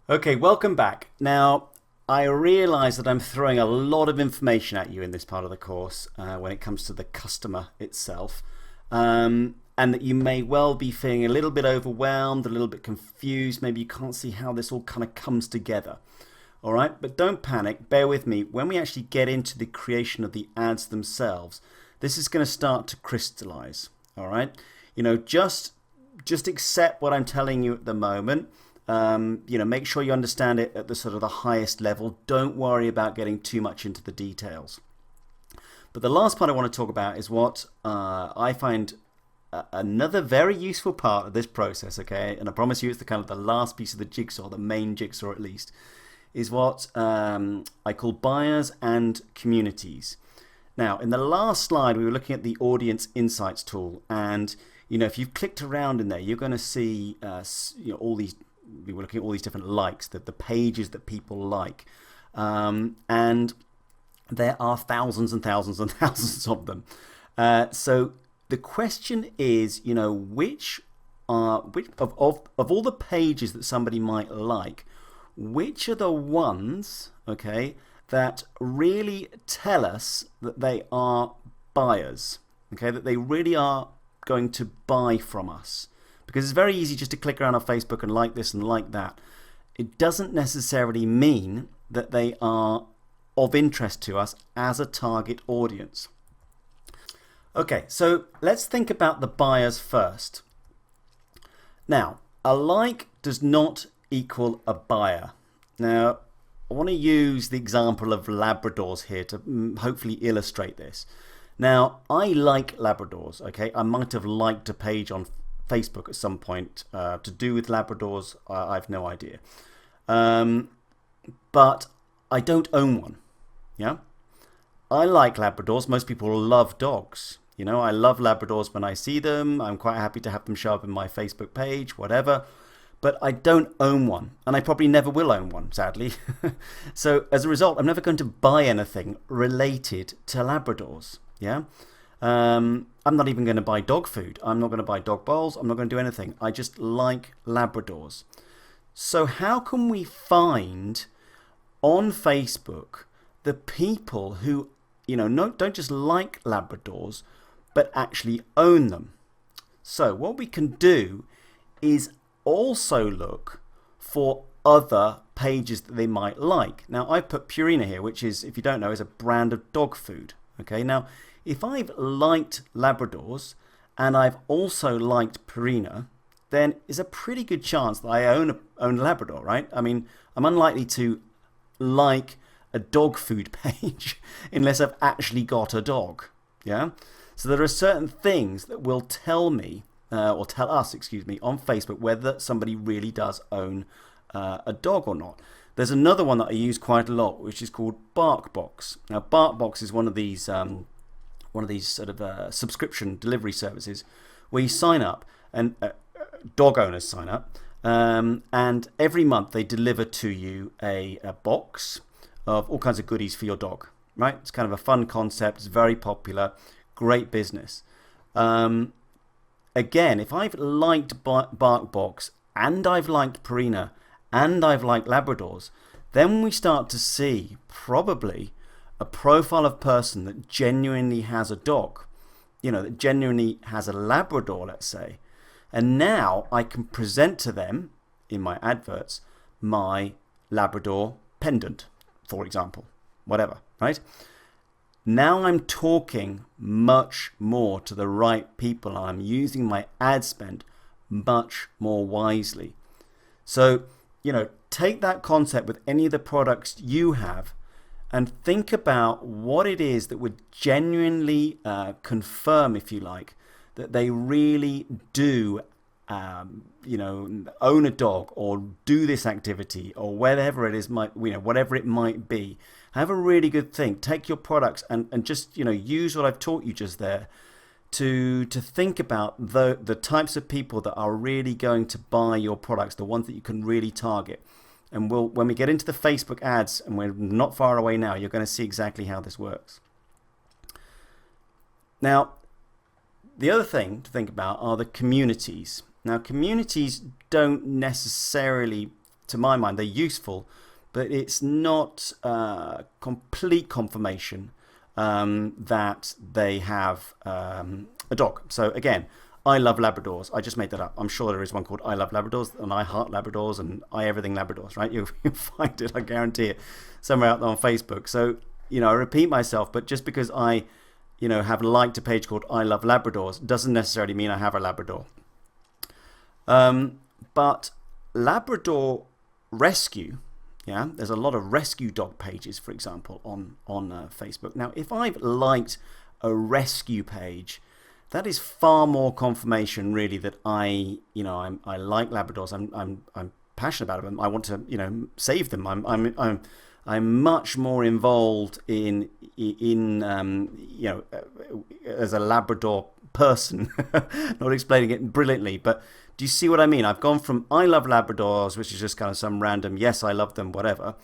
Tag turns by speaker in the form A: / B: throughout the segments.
A: Okay, welcome back. Now, I realize that I'm throwing a lot of information at you in this part of the course when it comes to the customer itself, and that you may well be feeling a little bit overwhelmed, a little bit confused. Maybe you can't see how this all kind of comes together. All right, but don't panic. Bear with me. When we actually get into the creation of the ads themselves, this is going to start to crystallize. All right, just accept what I'm telling you at the moment. Make sure you understand it at the sort of the highest level. Don't worry about getting too much into the details. But the last part I want to talk about is what I find another very useful part of this process. Okay, and I promise you, it's the kind of the last piece of the jigsaw, the main jigsaw at least, is what I call buyers and communities. Now, in the last slide, we were looking at the Audience Insights tool, and if you've clicked around in there, you're going to see all these. We were looking at all these different likes, the pages that people like, and there are thousands and thousands and thousands of them. So the question is, which of all the pages that somebody might like, which are the ones, okay, that really tell us that they are buyers, okay, that they really are going to buy from us. Because it's very easy just to click around on Facebook and like this and like that. It doesn't necessarily mean that they are of interest to us as a target audience. Okay, so let's think about the buyers first. Now, a like does not equal a buyer. Now, I want to use the example of Labradors here to hopefully illustrate this. Now, I like Labradors, okay? I might have liked a page on Facebook at some point to do with Labradors. I've no idea. But I don't own one. Yeah, I like Labradors. Most people love dogs. I love Labradors when I see them. I'm quite happy to have them show up in my Facebook page, whatever. But I don't own one, and I probably never will own one, sadly. So as a result, I'm never going to buy anything related to Labradors. Yeah. I'm not even going to buy dog food. I'm not going to buy dog bowls. I'm not going to do anything. I just like Labradors. So how can we find on Facebook the people who, don't just like Labradors, but actually own them? So what we can do is also look for other pages that they might like. Now, I put Purina here, which is, if you don't know, is a brand of dog food. Okay, now, if I've liked Labradors and I've also liked Purina, then it's a pretty good chance that I own a Labrador, right? I mean, I'm unlikely to like a dog food page unless I've actually got a dog. Yeah. So there are certain things that will tell me, or tell us, excuse me, on Facebook whether somebody really does own a dog or not. There's another one that I use quite a lot, which is called BarkBox. Now, BarkBox is one of these sort of subscription delivery services where you sign up and dog owners sign up, and every month they deliver to you a box of all kinds of goodies for your dog. Right? It's kind of a fun concept. It's very popular. Great business. Again, if I've liked BarkBox and I've liked Purina and I've liked Labradors, then we start to see probably a profile of person that genuinely has a dog, that genuinely has a Labrador, let's say. And now I can present to them in my adverts my Labrador pendant, for example, whatever, right? Now I'm talking much more to the right people. I'm using my ad spend much more wisely. So, take that concept with any of the products you have and think about what it is that would genuinely confirm, if you like, that they really do, own a dog or do this activity or whatever it is, whatever it might be. Have a really good think. Take your products and just, use what I've taught you just there to think about the types of people that are really going to buy your products, the ones that you can really target. And when we get into the Facebook ads, and we're not far away now, you're going to see exactly how this works. Now, the other thing to think about are the communities. Now, communities don't necessarily to my mind, they're useful, but it's not complete confirmation that they have a dog. So again, I love Labradors. I just made that up. I'm sure there is one called I Love Labradors and I Heart Labradors and I Everything Labradors, right? You'll find it, I guarantee it, somewhere out there on Facebook. So, I repeat myself, but just because I, have liked a page called I Love Labradors doesn't necessarily mean I have a Labrador. But Labrador Rescue, yeah, there's a lot of rescue dog pages, for example, on Facebook. Now, if I've liked a rescue page, that is far more confirmation, really, that I like Labradors. I'm passionate about them. I want to, save them. I'm much more involved in as a Labrador person. Not explaining it brilliantly, but do you see what I mean? I've gone from I Love Labradors, which is just kind of some random, yes, I love them, whatever,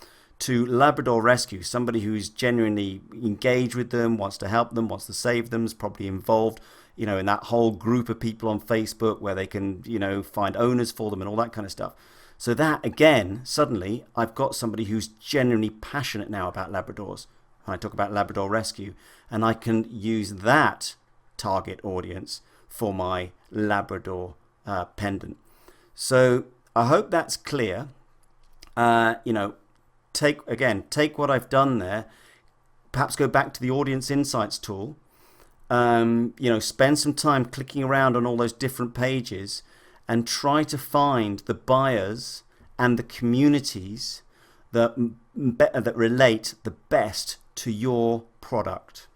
A: to Labrador Rescue, somebody who's genuinely engaged with them, wants to help them, wants to save them, is probably involved, in that whole group of people on Facebook where they can, find owners for them and all that kind of stuff. So that, again, suddenly I've got somebody who's genuinely passionate now about Labradors. I talk about Labrador Rescue, and I can use that target audience for my Labrador pendant. So I hope that's clear. Take what I've done there, perhaps go back to the Audience Insights tool, spend some time clicking around on all those different pages and try to find the buyers and the communities that relate the best to your product.